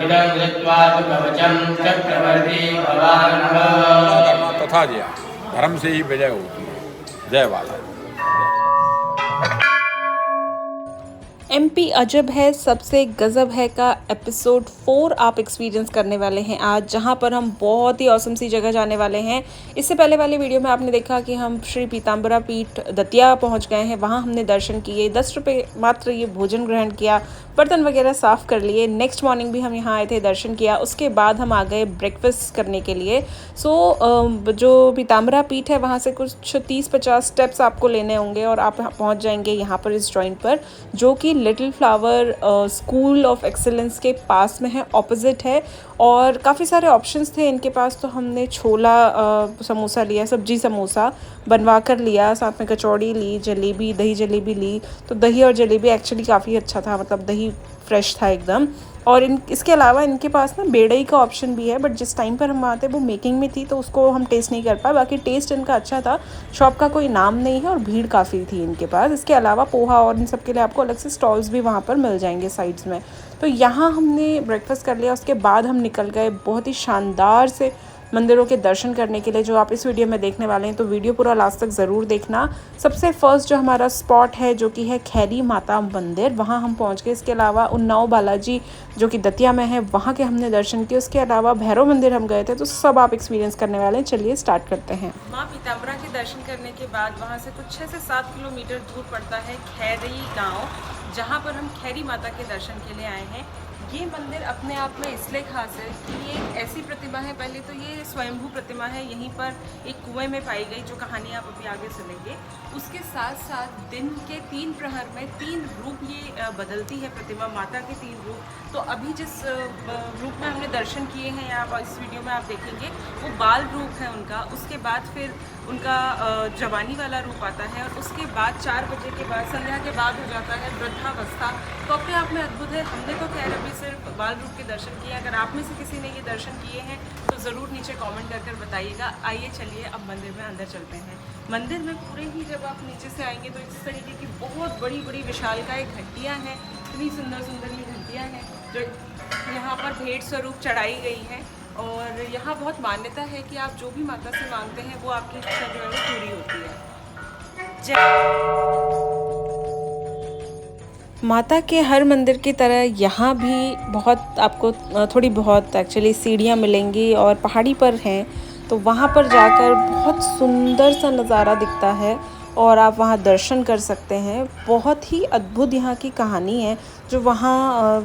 इदं दत्वा तु कवचं चक्रवर्ती भवानः। तथा जया, धर्म से ही विजय होती है। जय बाला। एमपी अजब है सबसे गज़ब है का एपिसोड 4 आप एक्सपीरियंस करने वाले हैं आज, जहां पर हम बहुत ही औसम सी जगह जाने वाले हैं। इससे पहले वाली वीडियो में आपने देखा कि हम श्री पीताम्बरा पीठ दतिया पहुंच गए हैं, वहां हमने दर्शन किए, 10 रुपये मात्र ये भोजन ग्रहण किया, बर्तन वगैरह साफ़ कर लिए। नेक्स्ट मॉर्निंग भी हम यहाँ आए थे, दर्शन किया, उसके बाद हम आ गए ब्रेकफास्ट करने के लिए। जो पीताम्बरा पीठ है वहाँ से कुछ 30-50 स्टेप्स आपको लेने होंगे और आप पहुँच जाएंगे यहाँ पर इस जॉइंट पर, जो कि little flower school of excellence के पास में है, ऑपोजिट है। और काफ़ी सारे ऑप्शंस थे इनके पास, तो हमने छोला समोसा लिया, सब्जी समोसा बनवा कर लिया, साथ में कचौड़ी ली, जलेबी, दही जलेबी ली। तो दही और जलेबी एक्चुअली काफ़ी अच्छा था, मतलब दही फ्रेश था एकदम। और इसके अलावा इनके पास ना बेड़ई का ऑप्शन भी है, बट जिस टाइम पर हम आते वो मेकिंग में थी तो उसको हम टेस्ट नहीं कर पाए। बाकी टेस्ट इनका अच्छा था, शॉप का कोई नाम नहीं है और भीड़ काफ़ी थी इनके पास। इसके अलावा पोहा और इन सब के लिए आपको अलग से स्टॉल्स भी वहाँ पर मिल जाएंगे साइड्स में। तो यहाँ हमने ब्रेकफास्ट कर लिया, उसके बाद हम निकल गए बहुत ही शानदार से मंदिरों के दर्शन करने के लिए, जो आप इस वीडियो में देखने वाले हैं। तो वीडियो पूरा लास्ट तक ज़रूर देखना। सबसे फर्स्ट जो हमारा स्पॉट है जो कि है खैरी माता मंदिर, वहाँ हम पहुँच गए। इसके अलावा उन्नाव बालाजी जो कि दतिया में है, वहाँ के हमने दर्शन किए। उसके अलावा भैरव मंदिर हम गए थे। तो सब आप एक्सपीरियंस करने वाले हैं। चलिए स्टार्ट करते हैं। माँ पीताम्बरा के दर्शन करने के बाद वहाँ से कुछ 6 से 7 किलोमीटर दूर पड़ता है खैरी गाँव, जहाँ पर हम खैरी माता के दर्शन के लिए आए हैं। ये मंदिर अपने आप में इसलिए खास है कि ये एक ऐसी प्रतिमा है, पहले तो ये स्वयंभू प्रतिमा है, यहीं पर एक कुएं में पाई गई, जो कहानी आप अभी आगे सुनेंगे। उसके साथ साथ दिन के 3 प्रहर में 3 रूप ये बदलती है प्रतिमा, माता के 3 रूप। तो अभी जिस रूप में हमने दर्शन किए हैं, आप इस वीडियो में आप देखेंगे, वो बाल रूप है उनका। उसके बाद फिर उनका जवानी वाला रूप आता है, और उसके बाद 4 बजे के बाद, संध्या के बाद हो जाता है वृद्धावस्था। तो अपने आप में अद्भुत है। हमने तो खैर अभी सिर्फ बाल रूप के दर्शन किए। अगर आप में से किसी ने ये दर्शन किए हैं तो ज़रूर नीचे कमेंट कर बताइएगा। आइए चलिए अब मंदिर में अंदर चलते हैं। मंदिर में पूरे ही जब आप नीचे से आएंगे तो इस तरीके की बहुत बड़ी बड़ी विशालकाय घंटियाँ हैं। इतनी सुंदर सुंदर ये घंटियाँ हैं जो यहाँ पर भेंट स्वरूप चढ़ाई गई हैं। और यहाँ बहुत मान्यता है कि आप जो भी माता से मांगते हैं वो आपकी इच्छा जो है वो पूरी होती है। माता के हर मंदिर की तरह यहाँ भी बहुत आपको थोड़ी बहुत एक्चुअली सीढ़ियाँ मिलेंगी और पहाड़ी पर हैं, तो वहाँ पर जाकर बहुत सुंदर सा नज़ारा दिखता है और आप वहाँ दर्शन कर सकते हैं। बहुत ही अद्भुत यहाँ की कहानी है। जो वहाँ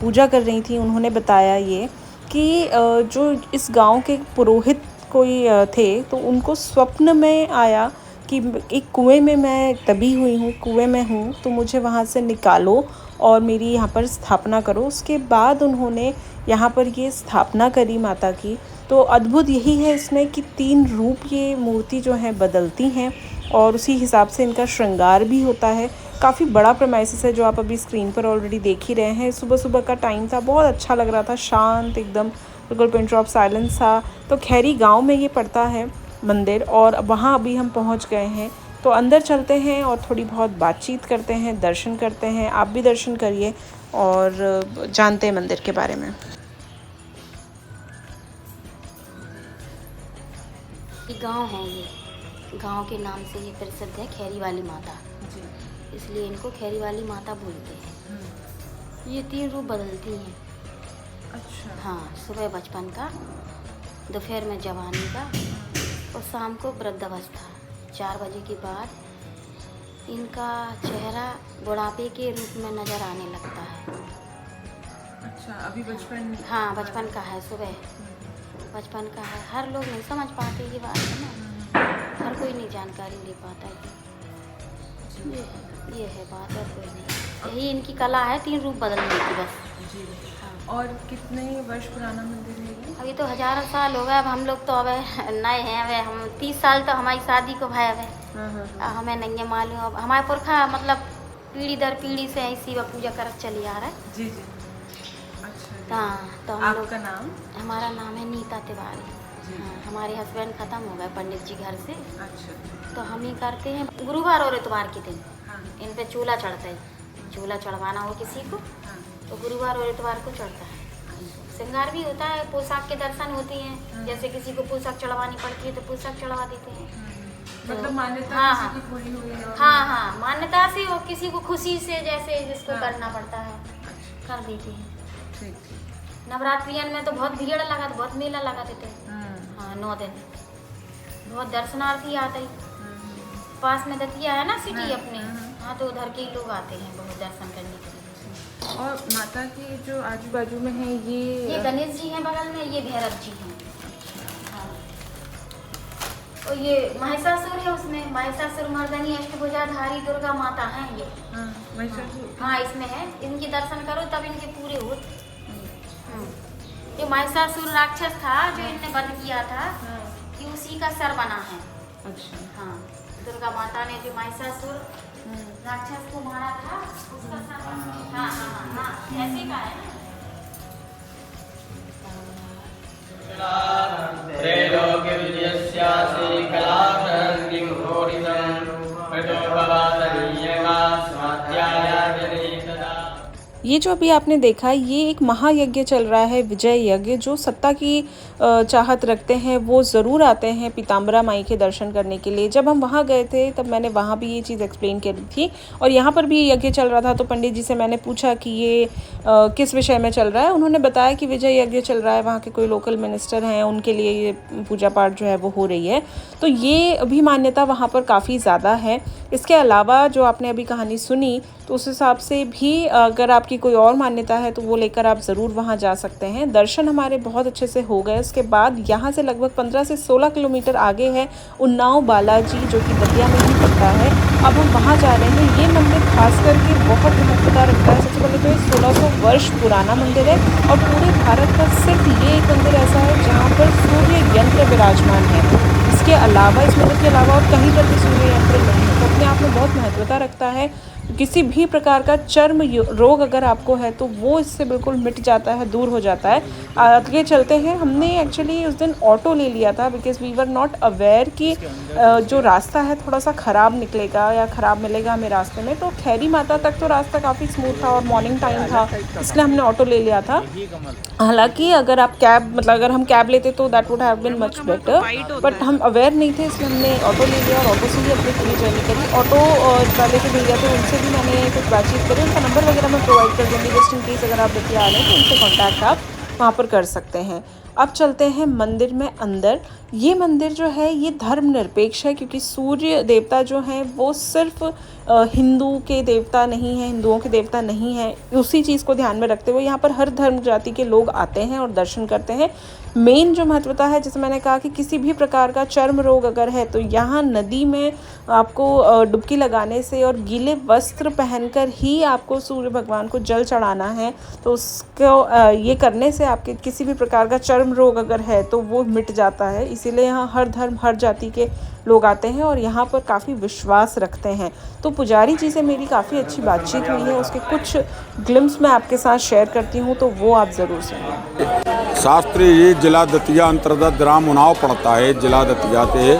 पूजा कर रही थी उन्होंने बताया ये कि जो इस गांव के पुरोहित कोई थे, तो उनको स्वप्न में आया कि एक कुएं में मैं दबी हुई हूँ, कुएं में हूँ, तो मुझे वहाँ से निकालो और मेरी यहाँ पर स्थापना करो। उसके बाद उन्होंने यहाँ पर ये स्थापना करी माता की। तो अद्भुत यही है इसमें कि 3 रूप ये मूर्ति जो है बदलती हैं और उसी हिसाब से इनका श्रृंगार भी होता है। काफ़ी बड़ा प्रेमाइसिस है जो आप अभी स्क्रीन पर ऑलरेडी देख ही रहे हैं। सुबह सुबह का टाइम था, बहुत अच्छा लग रहा था, शांत एकदम, बिल्कुल पिन ड्रॉप साइलेंस था। तो खैरी गांव में ये पड़ता है मंदिर, और वहाँ अभी हम पहुँच गए हैं। तो अंदर चलते हैं और थोड़ी बहुत बातचीत करते हैं, दर्शन करते हैं। आप भी दर्शन करिए और जानते हैं मंदिर के बारे में। गांव है, ये गांव के नाम से ये प्रसिद्ध है खैरी वाली माता जी, इसलिए इनको खैरी वाली माता बोलते हैं। ये 3 रूप बदलती हैं। अच्छा। हाँ, सुबह बचपन का, दोपहर में जवानी का और शाम को वृद्धावस्था। 4 बजे के बाद इनका चेहरा बुढ़ापे के रूप में नज़र आने लगता है। अच्छा, अभी बचपन? हाँ, बचपन का है, सुबह बचपन का है। हर लोग नहीं समझ पाते ये बात है ना, हर कोई नहीं जानकारी ले पाता है। ये है बात, और कोई नहीं। यही इनकी कला है 3 रूप बदलने की बस। जी। हाँ। और कितने वर्ष पुराना मंदिर है ये? अभी तो हज़ारों साल हो गए। अब हम लोग तो अब नए हैं, अब हम 30 साल तो हमारी शादी को भाई अब हमें नहीं है मालूम। अब हमारे पुरखा मतलब पीढ़ी दर पीढ़ी से ऐसी पूजा कर चली आ रहा है। जी जी। अच्छा। हाँ, तो हम लोग का नाम? हमारा नाम है नीता तिवारी। हाँ, हमारे हस्बैंड ख़त्म हो गए पंडित जी घर से। अच्छा। तो हम ही करते हैं गुरुवार और इतवार के दिन। हाँ। इन पे चूल्हा चढ़ता है, चूल्हा चढ़वाना हो किसी को तो गुरुवार और इतवार को चढ़ता है। श्रृंगार भी होता है, पोशाक के दर्शन होते हैं। जैसे किसी को पोशाक चढ़वानी पड़ती है तो पोशाक चढ़वा देते हैं। मतलब मान्यता हाँ, किसी की पूरी हुई है? हाँ, मान्यता से और किसी को खुशी से, जैसे जिसको करना पड़ता है कर देते हैं। ठीक। नवरात्रियन में तो बहुत भीड़ लगा था, बहुत मेला लगा देते हैं। हाँ, 9 दिन बहुत दर्शनार्थी आते हैं। पास में दतिया है ना सिटी अपने, हाँ, तो उधर के लोग आते हैं बहुत दर्शन करने के लिए। और माता के जो आजू बाजू में है ये गणेश जी हैं बगल में, ये भैरव जी हैं। हाँ, और ये महिषासुर है, उसमें महिषासुर मर्दनी अष्टभुजाधारी दुर्गा माता हैं ये। हाँ, इसमें है, इनके दर्शन करो तब इनके पूरे हो। ये महिषासुर राक्षस था जो इनने वध किया था, कि उसी का सर बना है। अच्छा। हाँ, दुर्गा माता ने जो महिषासुर राक्षस को मारा था उसका सर। हाँ, ऐसे का है ना। त्रैलोक्य विजयस्यासि कलाग्रहणीं घोरितं प्रचोपवादनीयमा स्वाध्यायाभिनिषदा। ये जो अभी आपने देखा, ये एक महायज्ञ चल रहा है, विजय यज्ञ। जो सत्ता की चाहत रखते हैं वो ज़रूर आते हैं पीताम्बरा माई के दर्शन करने के लिए। जब हम वहाँ गए थे तब मैंने वहाँ भी ये चीज़ एक्सप्लेन करी थी, और यहाँ पर भी यज्ञ चल रहा था। तो पंडित जी से मैंने पूछा कि ये किस विषय में चल रहा है। उन्होंने बताया कि विजय यज्ञ चल रहा है, वहाँ के कोई लोकल मिनिस्टर हैं, उनके लिए ये पूजा पाठ जो है वो हो रही है। तो ये अभी मान्यता वहाँ पर काफ़ी ज़्यादा है। इसके अलावा जो आपने अभी कहानी सुनी, तो उस हिसाब से भी अगर आपकी कोई और मान्यता है तो वो लेकर आप ज़रूर वहाँ जा सकते हैं। दर्शन हमारे बहुत अच्छे से हो गए। उसके बाद यहाँ से लगभग 15 से 16 किलोमीटर आगे है उन्नाव बालाजी, जो कि दतिया में ही पड़ता है। अब हम वहाँ जा रहे हैं। ये मंदिर खास करके बहुत महत्वता रखता है। सबसे पहले तो ये 1600 वर्ष पुराना मंदिर है, और पूरे भारत का सिर्फ ये एक मंदिर ऐसा है जहाँ पर सूर्य यंत्र विराजमान है। इसके अलावा, इस मंदिर के अलावा और कहीं पर भी सूर्य यंत्र नहीं है। तो अपने आप में बहुत महत्वता रखता है। किसी भी प्रकार का चर्म रोग अगर आपको है तो वो इससे बिल्कुल मिट जाता है, दूर हो जाता है। आगे चलते हैं। हमने एक्चुअली उस दिन ऑटो ले लिया था, because we were not aware कि जो रास्ता है थोड़ा सा ख़राब निकलेगा या ख़राब मिलेगा हमें रास्ते में। तो खैरी माता तक तो रास्ता काफ़ी स्मूथ था और मॉर्निंग टाइम था, इसलिए हमने ऑटो ले लिया था। हालांकि अगर आप अगर हम कैब लेते तो that would have been much better, but हम अवेयर नहीं थे, इसलिए हमने ऑटो ले लिया और ऑटो से ही अपनी पूरी जर्नी करी। ऑटो वाले जो भैया थे उनसे भी मैंने कुछ बातचीत करी, उनका नंबर वगैरह मैं प्रोवाइड कर दूँगी, जस्ट इन केस अगर आप दतिया आ रहे हैं तो उनसे कॉन्टैक्ट आप वहाँ पर कर सकते हैं। अब चलते हैं मंदिर में अंदर। ये मंदिर जो है ये धर्मनिरपेक्ष है, क्योंकि सूर्य देवता जो हैं वो सिर्फ हिंदू के देवता नहीं हैं, हिंदुओं के देवता नहीं हैं। उसी चीज़ को ध्यान में रखते हुए यहाँ पर हर धर्म जाति के लोग आते हैं और दर्शन करते हैं। मेन जो महत्वता है, जैसे मैंने कहा कि किसी भी प्रकार का चर्म रोग अगर है तो यहाँ नदी में आपको डुबकी लगाने से और गीले वस्त्र पहनकर ही आपको सूर्य भगवान को जल चढ़ाना है। तो उसको ये करने से आपके किसी भी प्रकार का चर्म रोग अगर है तो वो मिट जाता है। इसीलिए यहाँ हर धर्म हर जाति के लोग आते हैं और यहाँ पर काफ़ी विश्वास रखते हैं। तो पुजारी जी से मेरी काफ़ी अच्छी बातचीत हुई है, उसके कुछ ग्लिम्स मैं आपके साथ शेयर करती हूँ, तो वो आप ज़रूर सुनिए। शास्त्री ये जिला दतिया अंतर्गत ग्राम उन्नाव पड़ता है, जिला दतिया से।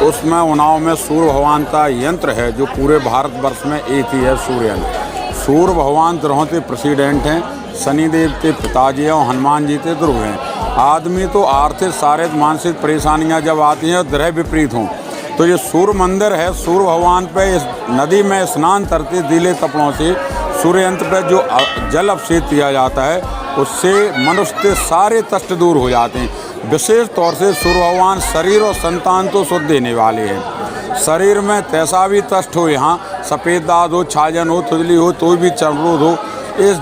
उसमें उन्नाव में सूर्य भगवान का यंत्र है जो पूरे भारतवर्ष में एक ही है, सूर्य यंत्र। सूर्य भगवान ग्रहों के प्रेसिडेंट हैं, शनिदेव के पिताजी हैं और हनुमान जी के ध्रुव हैं। आदमी तो आर्थिक शारीरिक मानसिक परेशानियां जब आती हैं ग्रह विपरीत हों तो ये सूर्य मंदिर है। सूर्य भगवान पे इस नदी में स्नान करते गीले कपड़ों से सूर्य यंत्र पर जो जल अभिषेक किया जाता है उससे मनुष्य के सारे कष्ट दूर हो जाते हैं। विशेष तौर से सूर्य भगवान शरीर और संतान तो सुख देने वाले हैं। शरीर में कैसा भी कष्ट हो, यहाँ सफ़ेद दाग हो, छाजन हो, खुजली हो, तो भी चर्मरोग हो, इस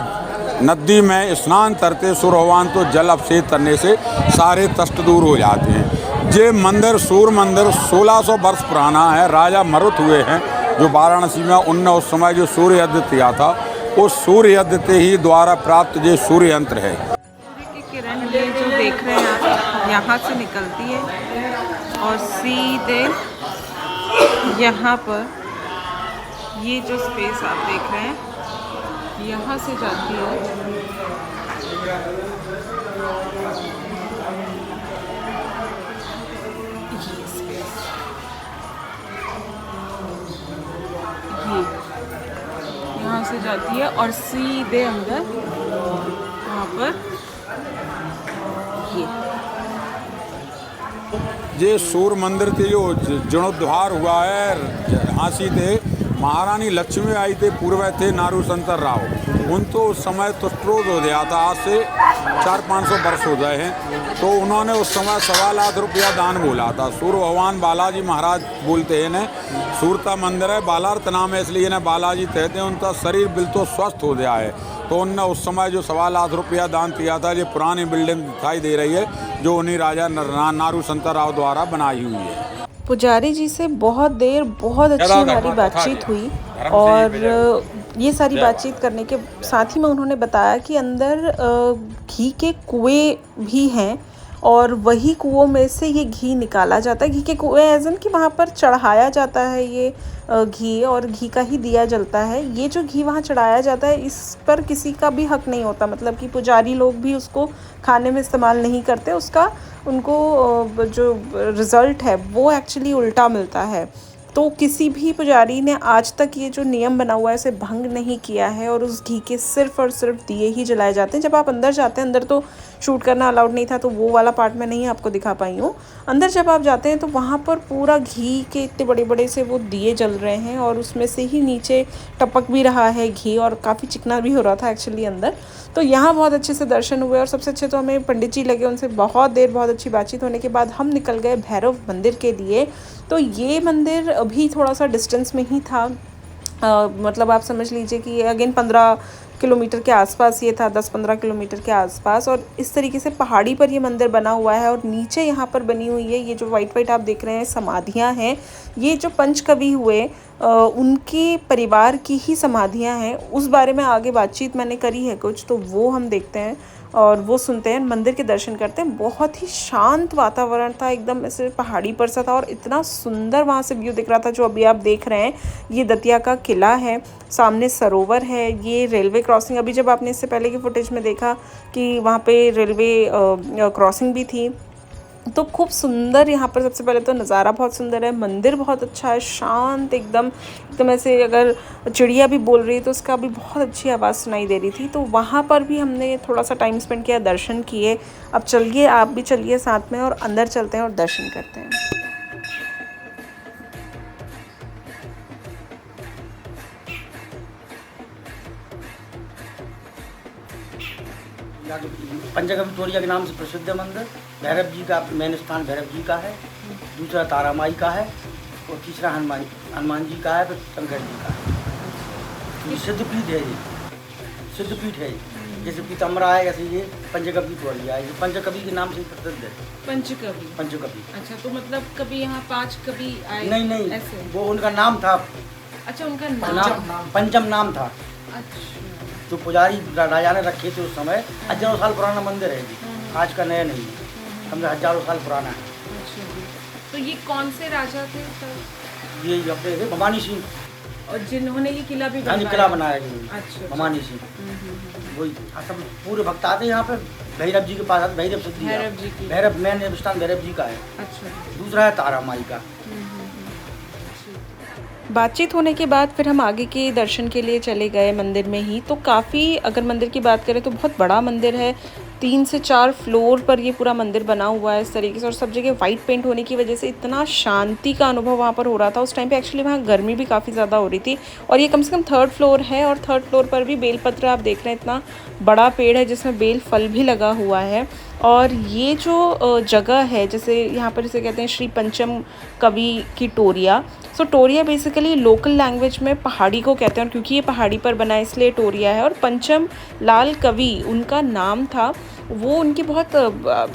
नदी में स्नान करते सूर्य भगवान तो जल अभिषेक करने से सारे कष्ट दूर हो जाते हैं। ये मंदिर सूर्य मंदिर 1600 वर्ष पुराना है। राजा मरुत हुए हैं जो वाराणसी में उनने उस समय जो सूर्य यज्ञ किया था, उस सूर्य यज्ञ के ही द्वारा प्राप्त ये सूर्य यंत्र है। सूर्य की किरण ये जो देख रहे हैं आप, यहाँ से निकलती है और सीधे यहाँ पर ये जो स्पेस आप देख रहे हैं यहाँ से जाती है। ये स्पेस यहाँ से जाती है और सीधे अंदर वहाँ पर ये सूर्य मंदिर के जो जीर्णोद्धार हुआ है झांसी थे, महारानी लक्ष्मी आई थे, पूर्व थे नारू शंकर राव, उन तो उस समय तुष्टरोध हो गया था, आज से 400-500 वर्ष हो गए हैं। तो उन्होंने उस समय 1.25 लाख रुपया दान बोला था। सूर्य भगवान बालाजी महाराज बोलते हैं इन्हें, सूरता मंदिर है, बालार्थ नाम है इसलिए इन्हें बालाजी कहते हैं। उनका शरीर बिल्कुल स्वस्थ हो गया है, तो उनने उस समय जो 1.25 लाख रुपया दान किया था, ये पुरानी बिल्डिंग दिखाई दे रही है जो उन्हीं राजा नारू शंकर राव द्वारा बनाई हुई है। पुजारी जी से बहुत देर बहुत अच्छी हमारी बातचीत हुई और ये सारी बातचीत करने के साथ ही में उन्होंने बताया कि अंदर घी के कुएं भी हैं और वही कुओं में से ये घी निकाला जाता है। घी के कुएं एज इन कि वहाँ पर चढ़ाया जाता है ये घी और घी का ही दिया जलता है। ये जो घी वहाँ चढ़ाया जाता है इस पर किसी का भी हक नहीं होता, मतलब कि पुजारी लोग भी उसको खाने में इस्तेमाल नहीं करते, उसका उनको जो रिज़ल्ट है वो एक्चुअली उल्टा मिलता है। तो किसी भी पुजारी ने आज तक ये जो नियम बना हुआ है इसे भंग नहीं किया है और उस घी के सिर्फ़ और सिर्फ दिए ही जलाए जाते हैं। जब आप अंदर जाते हैं, अंदर तो शूट करना अलाउड नहीं था तो वो वाला पार्ट मैं नहीं आपको दिखा पाई हूँ। अंदर जब आप जाते हैं तो वहाँ पर पूरा घी के इतने बड़े बड़े से वो दिए जल रहे हैं और उसमें से ही नीचे टपक भी रहा है घी और काफ़ी चिकना भी हो रहा था एक्चुअली अंदर। तो यहाँ बहुत अच्छे से दर्शन हुए और सबसे अच्छे तो हमें पंडित जी लगे, उनसे बहुत देर बहुत अच्छी बातचीत होने के बाद हम निकल गए भैरव मंदिर के लिए। तो ये मंदिर अभी थोड़ा सा डिस्टेंस में ही था, मतलब आप समझ लीजिए कि अगेन 15 किलोमीटर के आसपास ये था, 10-15 किलोमीटर के आसपास। और इस तरीके से पहाड़ी पर ये मंदिर बना हुआ है और नीचे यहाँ पर बनी हुई है ये जो वाइट आप देख रहे हैं समाधियाँ हैं, ये जो पंचकवि हुए उनके परिवार की ही समाधियाँ हैं। उस बारे में आगे बातचीत मैंने करी है कुछ, तो वो हम देखते हैं और वो सुनते हैं, मंदिर के दर्शन करते हैं। बहुत ही शांत वातावरण था, एकदम ऐसे पहाड़ी पर सा था और इतना सुंदर वहाँ से व्यू दिख रहा था जो अभी आप देख रहे हैं। ये दतिया का किला है, सामने सरोवर है, ये रेलवे क्रॉसिंग, अभी जब आपने इससे पहले की फुटेज में देखा कि वहाँ पे रेलवे क्रॉसिंग भी थी। तो खूब सुंदर यहाँ पर सबसे पहले तो नज़ारा बहुत सुंदर है, मंदिर बहुत अच्छा है, शांत एकदम ऐसे अगर चिड़िया भी बोल रही है तो उसका भी बहुत अच्छी आवाज़ सुनाई दे रही थी। तो वहाँ पर भी हमने थोड़ा सा टाइम स्पेंड किया, दर्शन किए। अब चलिए आप भी चलिए साथ में और अंदर चलते हैं और दर्शन करते हैं। पंचकवि तोरिया के नाम से प्रसिद्ध है मंदिर। भैरव जी का मेन स्थान भैरव जी का है, दूसरा तारा माई का है और तीसरा हनुमान जी का है, फिर शंकर जी का है। ये सिद्धपीठ है, ये सिद्धपीठ है। जैसे पीताम्बरा है ऐसे ये पंचकवि तोरिया है, ये पंचकवि के नाम से प्रसिद्ध है। पंचकवि। अच्छा, तो मतलब कभी यहाँ 5 कवि आए? नहीं ऐसे? वो उनका नाम था। अच्छा, उनका नाम पंचम नाम था। अच्छा, जो पुजारी राजा ने रखे थे उस समय। हजारों साल पुराना मंदिर है जी, आज का नया नहीं है, हमने हजारों साल पुराना है। तो ये कौन से राजा थे सर? ये अपने थे भवानी सिंह, और जिन्होंने ये किला भी किला बनाया जी। अच्छा, भवानी सिंह, वही सब पूरे भक्त आते हैं यहाँ पे। भैरव जी के पास आते, भैरव सिद्धि, भैरव मेन स्थान भैरव जी का है। अच्छा, दूसरा है तारा माई का। बातचीत होने के बाद फिर हम आगे के दर्शन के लिए चले गए मंदिर में ही। तो काफ़ी, अगर मंदिर की बात करें तो बहुत बड़ा मंदिर है, 3 से 4 फ्लोर पर ये पूरा मंदिर बना हुआ है इस तरीके से, और सब जगह वाइट पेंट होने की वजह से इतना शांति का अनुभव वहाँ पर हो रहा था। उस टाइम पे एक्चुअली वहाँ गर्मी भी काफ़ी ज़्यादा हो रही थी। और ये कम से कम 3rd फ्लोर है और 3rd फ्लोर पर भी बेलपत्र आप देख रहे हैं, इतना बड़ा पेड़ है जिसमें बेल फल भी लगा हुआ है। और ये जो जगह है, जैसे यहाँ पर इसे कहते हैं श्री पंचम कवि की टोरिया। सो टोरिया बेसिकली लोकल लैंग्वेज में पहाड़ी को कहते हैं, और क्योंकि ये पहाड़ी पर बना है इसलिए टोरिया है। और पंचम लाल कवि उनका नाम था। वो उनकी बहुत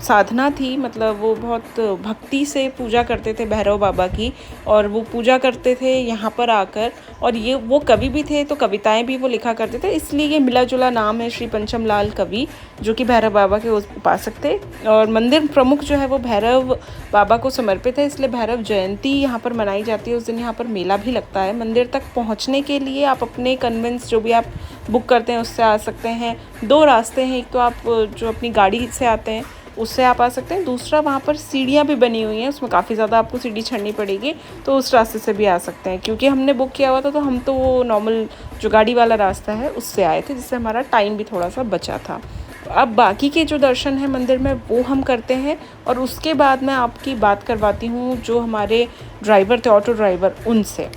साधना थी, मतलब वो बहुत भक्ति से पूजा करते थे भैरव बाबा की, और वो पूजा करते थे यहाँ पर आकर। और ये वो कवि भी थे तो कविताएं भी वो लिखा करते थे, इसलिए ये मिला जुला नाम है श्री पंचम लाल कवि, जो कि भैरव बाबा के उपासक थे। और मंदिर प्रमुख जो है वो भैरव बाबा को समर्पित है, इसलिए भैरव जयंती यहाँ पर मनाई जाती है। उस दिन यहाँ पर मेला भी लगता है। मंदिर तक पहुँचने के लिए आप अपने कन्वेंस जो भी आप बुक करते हैं उससे आ सकते हैं। 2 रास्ते हैं, एक तो आप जो अपनी गाड़ी से आते हैं उससे आप आ सकते हैं, दूसरा वहाँ पर सीढ़ियाँ भी बनी हुई हैं, उसमें काफ़ी ज़्यादा आपको सीढ़ी चढ़नी पड़ेगी, तो उस रास्ते से भी आ सकते हैं। क्योंकि हमने बुक किया हुआ था तो हम तो वो नॉर्मल जो गाड़ी वाला रास्ता है उससे आए थे, जिससे हमारा टाइम भी थोड़ा सा बचा था। अब बाकी के जो दर्शन हैं मंदिर में वो हम करते हैं और उसके बाद मैं आपकी बात करवाती हूँ जो हमारे ड्राइवर थे, ऑटो ड्राइवर, उनसे।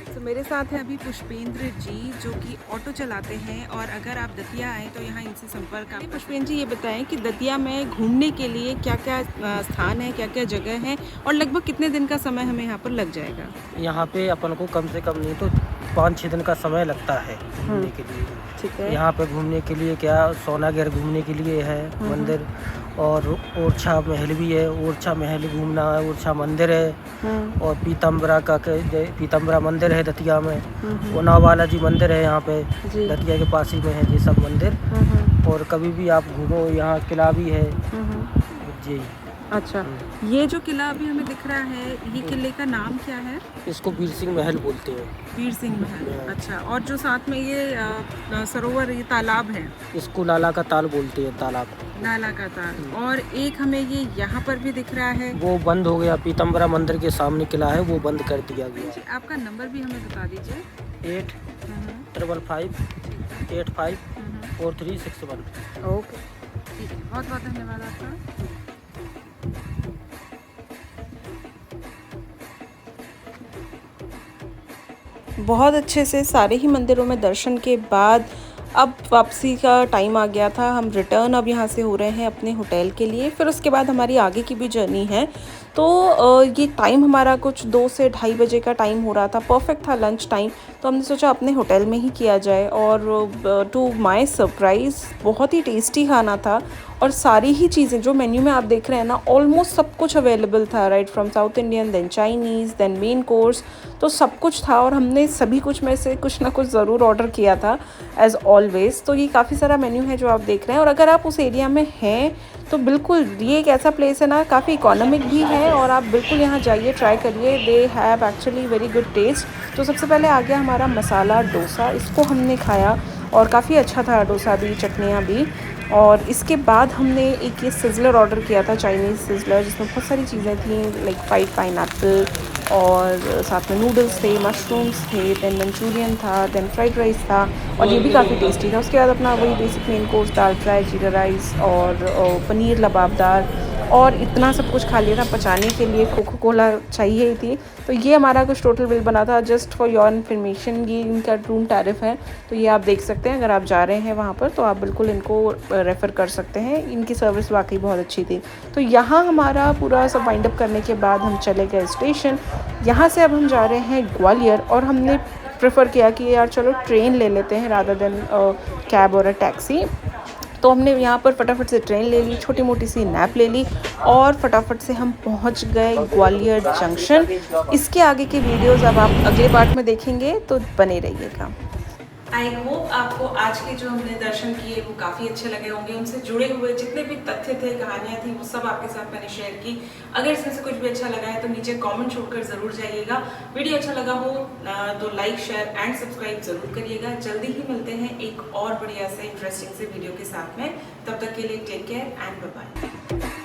तो मेरे साथ हैं अभी पुष्पेंद्र जी जो कि ऑटो चलाते हैं और अगर आप दतिया आएँ तो यहाँ इनसे संपर्क करें। पुष्पेंद्र जी ये बताएं कि दतिया में घूमने के लिए क्या क्या स्थान है, क्या क्या जगह है और लगभग कितने दिन का समय हमें यहाँ पर लग जाएगा? यहाँ पे अपन को कम से कम नहीं तो 5-6 दिन का समय लगता है घूमने के लिए। ठीक है। यहाँ पे घूमने के लिए क्या सोनागढ़ घूमने के लिए है मंदिर, और ओरछा महल भी है, ओरछा महल घूमना है, ओरछा मंदिर है, और पीतम्बरा मंदिर है दतिया में, उनाव बालाजी मंदिर है यहाँ पे दतिया के पास ही में है ये सब मंदिर। और कभी भी आप घूमो, यहाँ किला भी है जी। अच्छा, ये जो किला अभी हमें दिख रहा है ये किले का नाम क्या है? इसको वीर सिंह महल बोलते हैं। वीर सिंह महल। अच्छा, और जो साथ में ये सरोवर, ये तालाब है, इसको लाला का ताल बोलते हैं, तालाब नाला का ताल। और एक हमें ये यहाँ पर भी दिख रहा है, वो बंद हो गया, पीतम्बरा मंदिर के सामने किला है वो बंद कर दिया गया। आपका नंबर भी हमें बता दीजिए। 855 85 4361। ओके, ठीक है, बहुत बहुत धन्यवाद आपका। बहुत अच्छे से सारे ही मंदिरों में दर्शन के बाद अब वापसी का टाइम आ गया था। हम रिटर्न अब यहाँ से हो रहे हैं अपने होटल के लिए। फिर उसके बाद हमारी आगे की भी जर्नी है। तो ये टाइम हमारा कुछ 2 से 2:30 बजे का टाइम हो रहा था, परफेक्ट था लंच टाइम। तो हमने सोचा अपने होटल में ही किया जाए और टू माय सरप्राइज़ बहुत ही टेस्टी खाना था और सारी ही चीज़ें जो मेन्यू में आप देख रहे हैं ना, ऑलमोस्ट सब कुछ अवेलेबल था, right from South Indian, then Chinese, then main course, तो सब कुछ था और हमने सभी कुछ में से कुछ ना कुछ ज़रूर ऑर्डर किया था एज़ ऑलवेज़। तो ये काफ़ी सारा मेन्यू है जो आप देख रहे हैं और अगर आप उस एरिया में हैं तो बिल्कुल ये एक ऐसा प्लेस है ना, काफ़ी इकोनॉमिक भी है और आप बिल्कुल यहाँ जाइए, ट्राई करिए, they have actually very good taste. तो सबसे पहले आ गया हमारा मसाला डोसा, इसको हमने खाया और काफ़ी अच्छा था डोसा भी, चटनियाँ भी। और इसके बाद हमने एक ये सिज़लर ऑर्डर किया था, चाइनीज़ सिज़लर, जिसमें बहुत सारी चीज़ें थी लाइक फ्राइड पाइनएप्पल और साथ में नूडल्स थे, मशरूम्स थे, देन मंचूरियन था, देन फ्राइड राइस था और ये भी काफ़ी टेस्टी था। उसके बाद अपना वही बेसिक मेन कोर्स, दाल फ्राई, जीरा राइस और पनीर लबाबदार और इतना सब कुछ खा लिया था। पचाने के लिए कोको कोला चाहिए ही थी। तो ये हमारा कुछ टोटल बिल बना था। जस्ट फॉर योर इन्फॉर्मेशन, ये इनका रूम टैरिफ है, तो ये आप देख सकते हैं। अगर आप जा रहे हैं वहाँ पर तो आप बिल्कुल इनको रेफ़र कर सकते हैं, इनकी सर्विस वाकई बहुत अच्छी थी। तो यहाँ हमारा पूरा सब वाइंड अप करने के बाद हम चले गए स्टेशन। यहाँ से अब हम जा रहे हैं ग्वालियर और हमने प्रेफर किया कि यार चलो ट्रेन ले लेते हैं रादर देन कैब और टैक्सी। तो हमने यहाँ पर फटाफट से ट्रेन ले ली, छोटी मोटी सी नैप ले ली और फटाफट से हम पहुँच गए ग्वालियर जंक्शन। इसके आगे के वीडियोस अब आप अगले पार्ट में देखेंगे, तो बने रहिएगा। आई होप आपको आज के जो हमने दर्शन किए वो काफ़ी अच्छे लगे होंगे। उनसे जुड़े हुए जितने भी तथ्य थे, कहानियाँ थी, वो सब आपके साथ मैंने शेयर की। अगर इसमें से कुछ भी अच्छा लगा है तो नीचे कमेंट छोड़कर ज़रूर जाइएगा। वीडियो अच्छा लगा हो तो लाइक, शेयर एंड सब्सक्राइब ज़रूर करिएगा। जल्दी ही मिलते हैं एक और बढ़िया से इंटरेस्टिंग से वीडियो के साथ में। तब तक के लिए take care and bye bye.